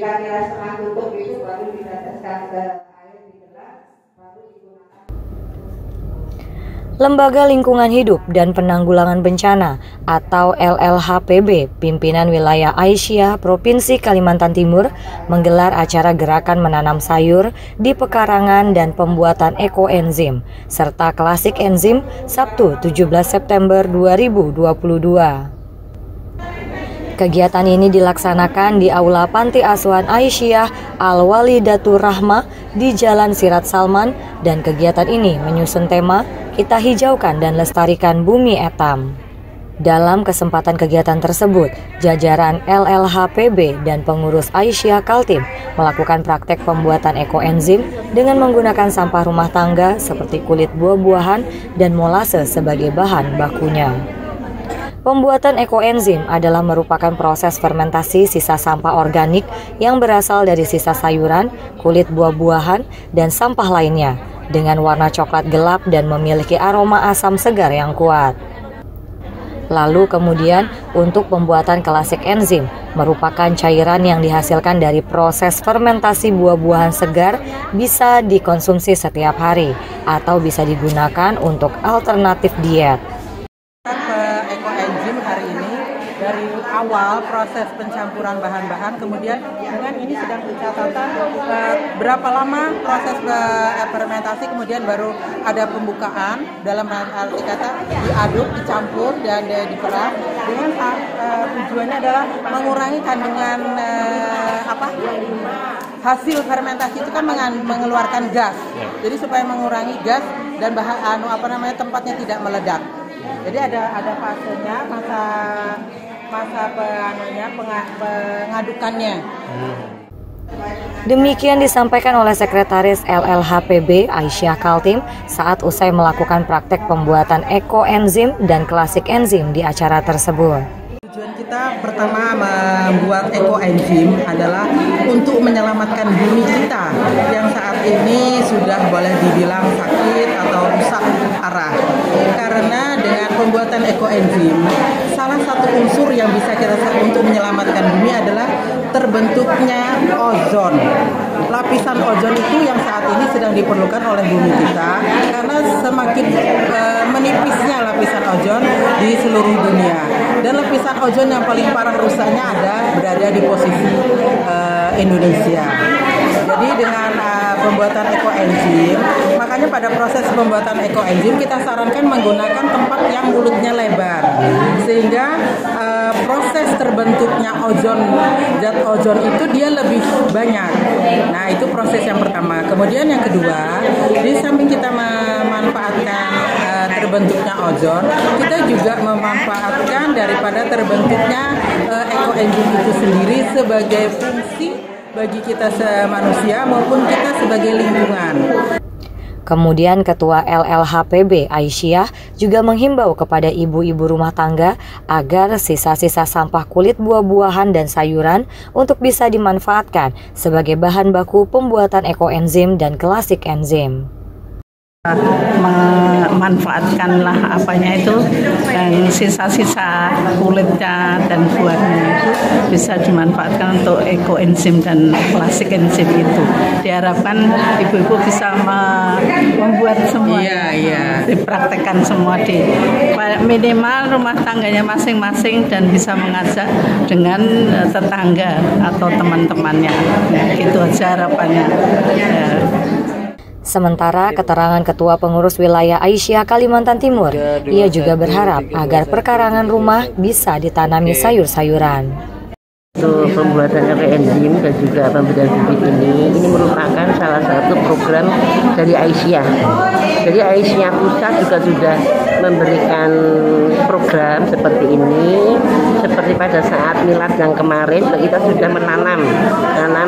kira-kira setengah tutup itu baru diteteskan ke air di gelas, baru digunakan. Lembaga Lingkungan Hidup dan Penanggulangan Bencana atau LLHPB pimpinan wilayah Aisyah Provinsi Kalimantan Timur menggelar acara gerakan menanam sayur di pekarangan dan pembuatan ekoenzim serta klasik enzim Sabtu 17 September 2022. Kegiatan ini dilaksanakan di Aula Panti Asuhan Aisyah Al-Walidatur Rahmah di Jalan Sirat Salman, dan kegiatan ini menyusun tema Kita Hijaukan dan Lestarikan Bumi Etam. Dalam kesempatan kegiatan tersebut, jajaran LLHPB dan pengurus Aisyah Kaltim melakukan praktek pembuatan ekoenzim dengan menggunakan sampah rumah tangga seperti kulit buah-buahan dan molase sebagai bahan bakunya. Pembuatan ekoenzim adalah merupakan proses fermentasi sisa sampah organik yang berasal dari sisa sayuran, kulit buah-buahan, dan sampah lainnya dengan warna coklat gelap dan memiliki aroma asam segar yang kuat. Lalu kemudian untuk pembuatan klasik enzim merupakan cairan yang dihasilkan dari proses fermentasi buah-buahan segar, bisa dikonsumsi setiap hari atau bisa digunakan untuk alternatif diet. Ekoenzim hari ini dari awal proses pencampuran bahan-bahan, kemudian dengan ini sedang pencatatan berapa lama proses fermentasi, kemudian baru ada pembukaan dalam arti kata diaduk, dicampur dan diperah dengan tujuannya adalah mengurangi kandungan hasil fermentasi itu kan mengeluarkan gas, jadi supaya mengurangi gas dan tempatnya tidak meledak. Jadi ada fasenya, masa pengadukannya. Demikian disampaikan oleh Sekretaris LLHPB Aisyah Kaltim saat usai melakukan praktek pembuatan ekoenzim dan klasik enzim di acara tersebut. Tujuan kita pertama membuat ekoenzim adalah untuk menyelamatkan bumi kita yang saat ini sudah boleh dibilang sakit atau rusak parah. Karena dengan pembuatan ekoenzim, salah satu unsur yang bisa kita untuk menyelamatkan bumi adalah terbentuknya ozon. Lapisan ozon itu yang saat ini sedang diperlukan oleh bumi kita karena semakin menipisnya lapisan ozon di seluruh dunia. Dan lapisan ozon yang paling parah rusaknya berada di posisi Indonesia. Jadi dengan pembuatan ekoenzim, makanya pada proses pembuatan ekoenzim kita sarankan menggunakan tempat yang mulutnya lebar, sehingga proses terbentuknya zat ozon itu dia lebih banyak. Nah, itu proses yang pertama. Kemudian yang kedua, di samping kita memanfaatkan terbentuknya ozon, kita juga memanfaatkan daripada terbentuknya ekoenzim itu sendiri sebagai fungsi bagi kita manusia maupun kita sebagai lingkungan. Kemudian Ketua LLHPB Aisyah juga menghimbau kepada ibu-ibu rumah tangga agar sisa-sisa sampah kulit buah-buahan dan sayuran untuk bisa dimanfaatkan sebagai bahan baku pembuatan ekoenzim dan klasik enzim. Memanfaatkanlah dan sisa-sisa kulitnya dan buahnya itu bisa dimanfaatkan untuk ekoenzim dan klasik enzim itu. Diharapkan ibu-ibu bisa membuat semua, dipraktekkan semua di minimal rumah tangganya masing-masing dan bisa mengajak dengan tetangga atau teman-temannya. Gitu aja harapannya. Sementara keterangan Ketua Pengurus Wilayah Aisyah Kalimantan Timur, ia juga berharap agar perkarangan rumah bisa ditanami sayur-sayuran. Untuk pembuatan ekoenzim dan juga pemberian bibit ini merupakan salah satu program dari Aisyah. Jadi Aisyah Pusat juga sudah memberikan program seperti ini. Seperti pada saat milad yang kemarin, kita sudah menanam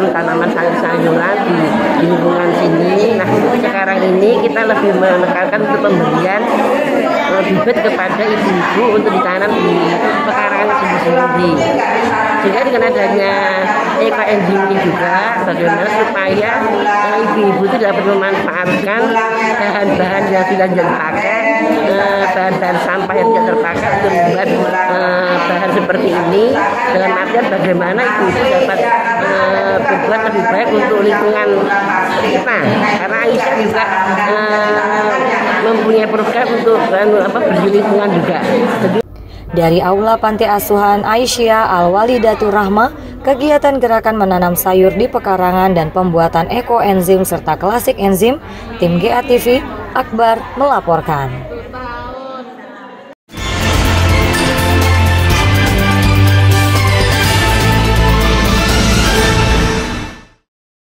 tanaman sayur-sayuran di lingkungan sini. Nah, sekarang ini kita lebih menekankan untuk pemberian bibit kepada ibu-ibu untuk ditanam di pekarangan sendiri. Sehingga dengan adanya ekoenzim ini juga bagaimana supaya ibu-ibu itu dapat memanfaatkan bahan-bahan yang sudah dipakai bahan-bahan sampah yang tidak terpakai untuk membuat bahan seperti ini, dalam artian bagaimana ibu-ibu dapat berbuat lebih baik untuk lingkungan kita, karena Aisyah juga mempunyai program untuk bersih lingkungan juga. Dari Aula Panti Asuhan Aisyah Al-Walidatur Rahmah, kegiatan gerakan menanam sayur di pekarangan dan pembuatan ekoenzim serta klasik enzim, tim GA TV, Akbar melaporkan.